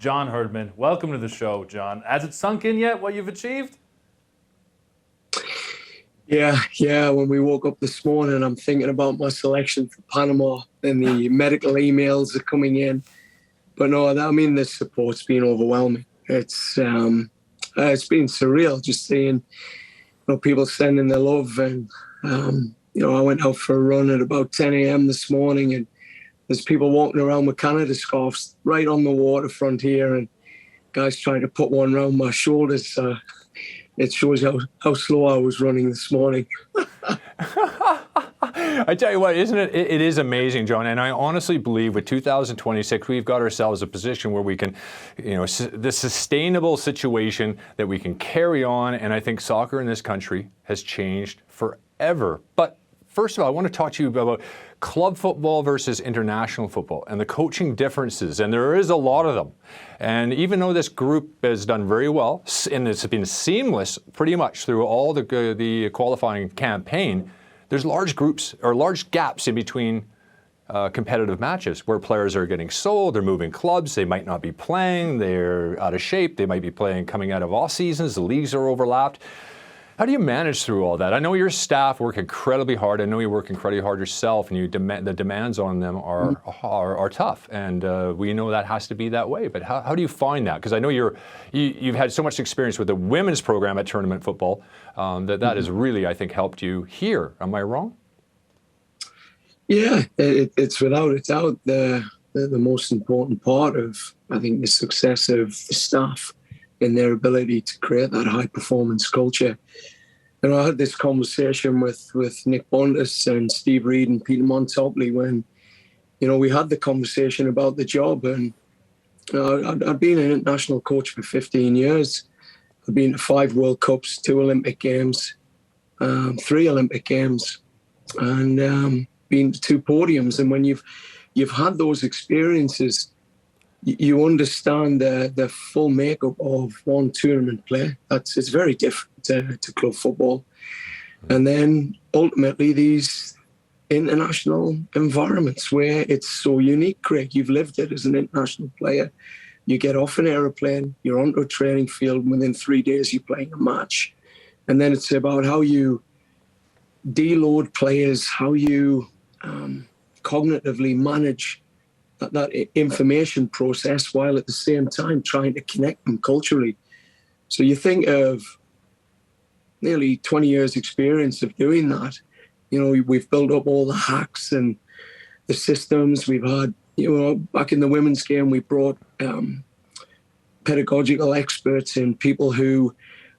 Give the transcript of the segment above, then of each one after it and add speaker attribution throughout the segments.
Speaker 1: John Herdman. Welcome to the show, John. Has it sunk in yet what you've achieved?
Speaker 2: Yeah. When we woke up this morning, I'm thinking about my selection for Panama and the medical emails are coming in. But no, the support's been overwhelming. It's been surreal just seeing people sending their love. And, I went out for a run at about 10 a.m. this morning, and there's people walking around with Canada scarves right on the waterfront here, and guys trying to put one around my shoulders. It shows how slow I was running this morning.
Speaker 3: I tell you what, isn't it? It is amazing, John. And I honestly believe with 2026, we've got ourselves a position where we can, the sustainable situation that we can carry on. And I think soccer in this country has changed forever. But first of all, I want to talk to you about club football versus international football and the coaching differences. And there is a lot of them. And even though this group has done very well, and it's been seamless pretty much through all the qualifying campaign, there's large groups or large gaps in between competitive matches where players are getting sold, they're moving clubs, they might not be playing, they're out of shape, they might be playing coming out of off seasons, the leagues are overlapped. How do you manage through all that? I know your staff work incredibly hard. I know you work incredibly hard yourself, and the demands on them are tough. And we know that has to be that way. But how do you find that? Because I know you've had so much experience with the women's program at tournament football that has really, I think, helped you here. Am I wrong?
Speaker 2: Yeah, it's without a doubt the most important part of, I think, the success of the staff in their ability to create that high-performance culture. And I had this conversation with Nick Bondas and Steve Reed and Peter Montopley when, we had the conversation about the job. And I'd been an international coach for 15 years. I've been to 5 World Cups, 2 Olympic Games, 3 Olympic Games, and been to 2 podiums. And when you've had those experiences, you understand the full makeup of one tournament play. It's very different to club football. And then ultimately these international environments where it's so unique, Craig. You've lived it as an international player. You get off an aeroplane, you're onto a training field, and within 3 days you're playing a match. And then it's about how you deload players, how you cognitively manage that information process while at the same time trying to connect them culturally. So you think of nearly 20 years experience of doing that. We've built up all the hacks and the systems. We've had, back in the women's game, we brought pedagogical experts in, people who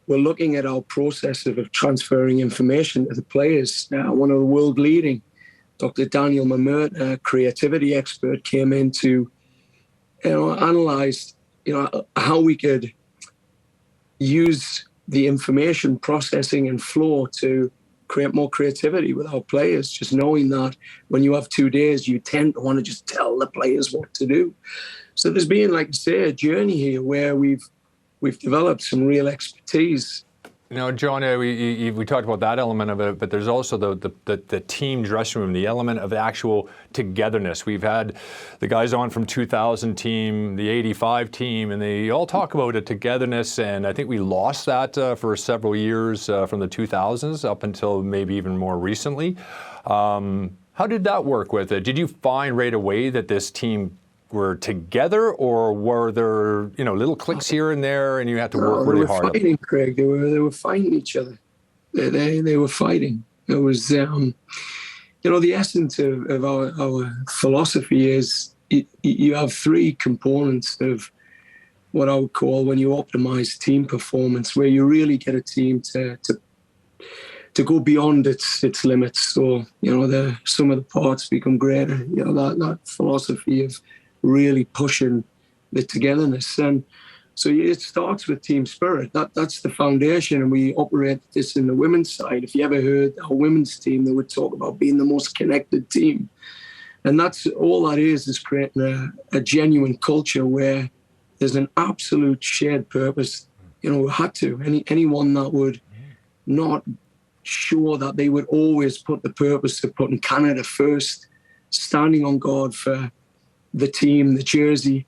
Speaker 2: were looking at our process of transferring information to the players. One of the world leading, Dr. Daniel Mamert, a creativity expert, came in to, analyze, how we could use the information processing and flow to create more creativity with our players. Just knowing that when you have 2 days, you tend to want to just tell the players what to do. So there's been, like I say, a journey here where we've developed some real expertise.
Speaker 3: John, we talked about that element of it, but there's also the team dressing room, the element of actual togetherness. We've had the guys on from 2000 team, the 85 team, and they all talk about a togetherness, and I think we lost that for several years from the 2000s up until maybe even more recently. How did that work with it? Did you find right away that this team were together, or were there, little cliques here and there, and you had to work really hard?
Speaker 2: They were fighting, Craig. They were fighting each other. They were fighting. It was, the essence of our philosophy is you have 3 components of what I would call, when you optimize team performance, where you really get a team to go beyond its limits. So, the sum of the parts become greater. That philosophy of really pushing the togetherness. And so it starts with team spirit. That's the foundation, and we operate this in the women's side. If you ever heard our women's team, they would talk about being the most connected team. And that's all that is creating a genuine culture where there's an absolute shared purpose. We had to. Anyone that would not show that they would always put the purpose of putting Canada first, standing on guard for the team, the jersey,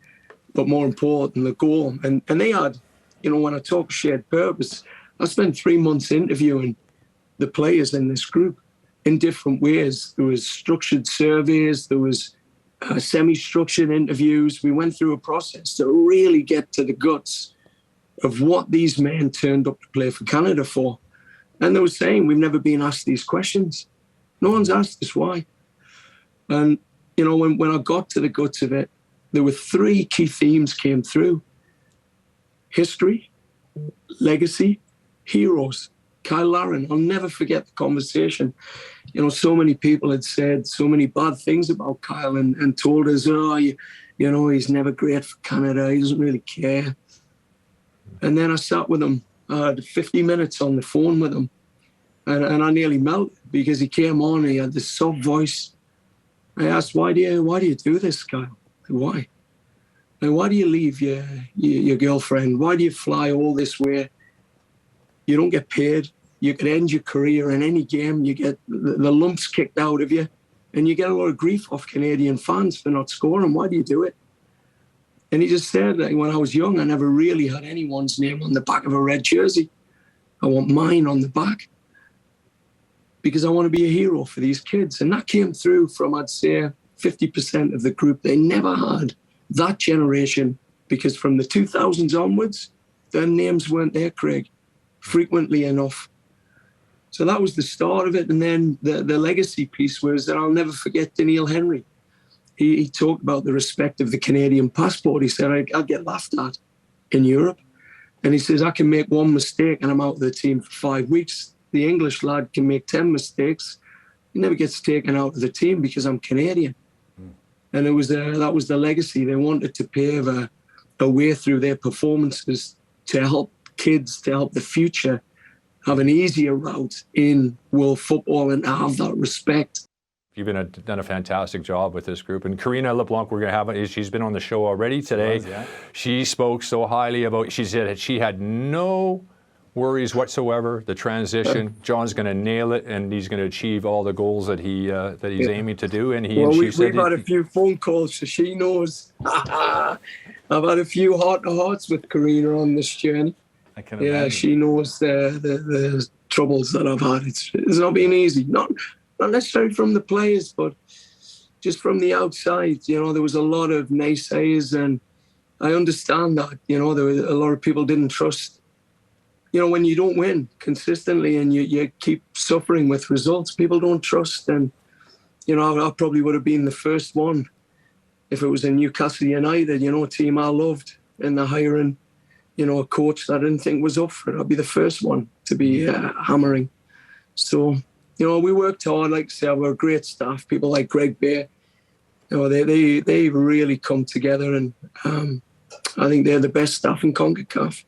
Speaker 2: but more important, the goal. And they had, when I talk shared purpose, I spent 3 months interviewing the players in this group in different ways. There was structured surveys, there was semi-structured interviews. We went through a process to really get to the guts of what these men turned up to play for Canada for. And they were saying, we've never been asked these questions. No one's asked us why. And, when I got to the guts of it, there were 3 key themes came through. History, legacy, heroes. Kyle Larin, I'll never forget the conversation. So many people had said so many bad things about Kyle and told us, he's never great for Canada. He doesn't really care. And then I sat with him. I had 50 minutes on the phone with him. And I nearly melted because he came on and he had this soft voice. I asked, why do you do this, Kyle? Why? And why do you leave your girlfriend? Why do you fly all this way? You don't get paid. You could end your career in any game. You get the lumps kicked out of you. And you get a lot of grief off Canadian fans for not scoring. Why do you do it? And he just said, when I was young, I never really had anyone's name on the back of a red jersey. I want mine on the back because I want to be a hero for these kids. And that came through from, I'd say, 50% of the group. They never had that generation because from the 2000s onwards, their names weren't there, Craig, frequently enough. So that was the start of it. And then the legacy piece was that I'll never forget Daniil Henry. He talked about the respect of the Canadian passport. He said, I'll get laughed at in Europe. And he says, I can make one mistake and I'm out of the team for 5 weeks. The English lad can make 10 mistakes. He never gets taken out of the team because I'm Canadian. And that was the legacy. They wanted to pave a way through their performances to help kids, to help the future have an easier route in world football and have that respect.
Speaker 3: You've done a fantastic job with this group. And Karina LeBlanc, we're going to have she's been on the show already today.
Speaker 1: Yeah.
Speaker 3: She spoke so highly about, she said she had no worries whatsoever. The transition, John's going to nail it, and he's going to achieve all the goals that he's aiming to do. And
Speaker 2: we've had a few phone calls, so she knows. I've had a few heart-to-hearts with Karina on this journey.
Speaker 1: I can imagine.
Speaker 2: She knows the troubles that I've had. It's not been easy. Not necessarily from the players, but just from the outside. There was a lot of naysayers, and I understand that. There were a lot of people didn't trust. When you don't win consistently and you keep suffering with results, people don't trust. And, I probably would have been the first one if it was in Newcastle United, a team I loved, and they're hiring, a coach that I didn't think was up for it. I'd be the first one to be hammering. So, we worked hard. Like I say, we're a great staff. People like Greg Bear, they really come together, and I think they're the best staff in CONCACAF.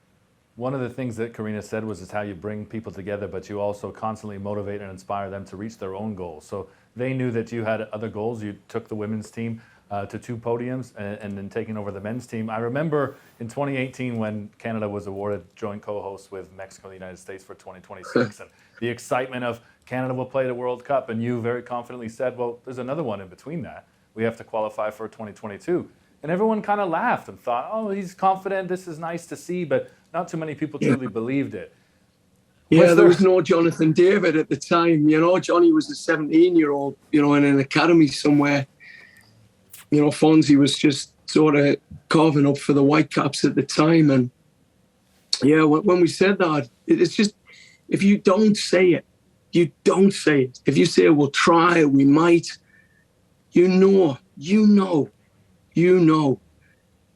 Speaker 1: One of the things that Karina said was how you bring people together, but you also constantly motivate and inspire them to reach their own goals. So they knew that you had other goals. You took the women's team to 2 podiums and then taking over the men's team. I remember in 2018 when Canada was awarded joint co-host with Mexico and the United States for 2026 and the excitement of Canada will play the World Cup, and you very confidently said, well, there's another one in between that. We have to qualify for 2022. And everyone kind of laughed and thought, oh, he's confident, this is nice to see, but not too many people truly believed it.
Speaker 2: There was no Jonathan David at the time. Johnny was a 17-year-old, in an academy somewhere. Fonzie was just sort of carving up for the Whitecaps at the time. And, when we said that, it's just, if you don't say it, you don't say it. If you say, we'll try, we might,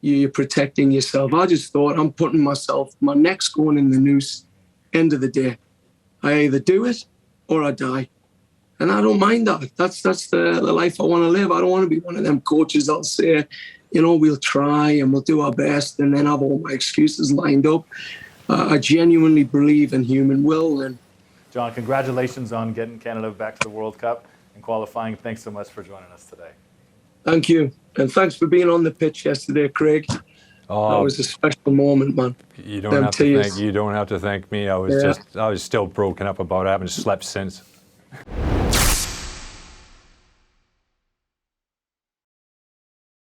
Speaker 2: you're protecting yourself. I just thought, I'm putting my neck's going in the noose. End of the day, I either do it or I die. And I don't mind that. That's the life I want to live. I don't want to be one of them coaches that'll say, we'll try and we'll do our best and then have all my excuses lined up. I genuinely believe in human will. And
Speaker 1: John, congratulations on getting Canada back to the World Cup and qualifying. Thanks so much for joining us today.
Speaker 2: Thank you. And thanks for being on the pitch yesterday, Craig. That was a special moment, man.
Speaker 3: You don't have to thank me. I was still broken up about it. I haven't slept since.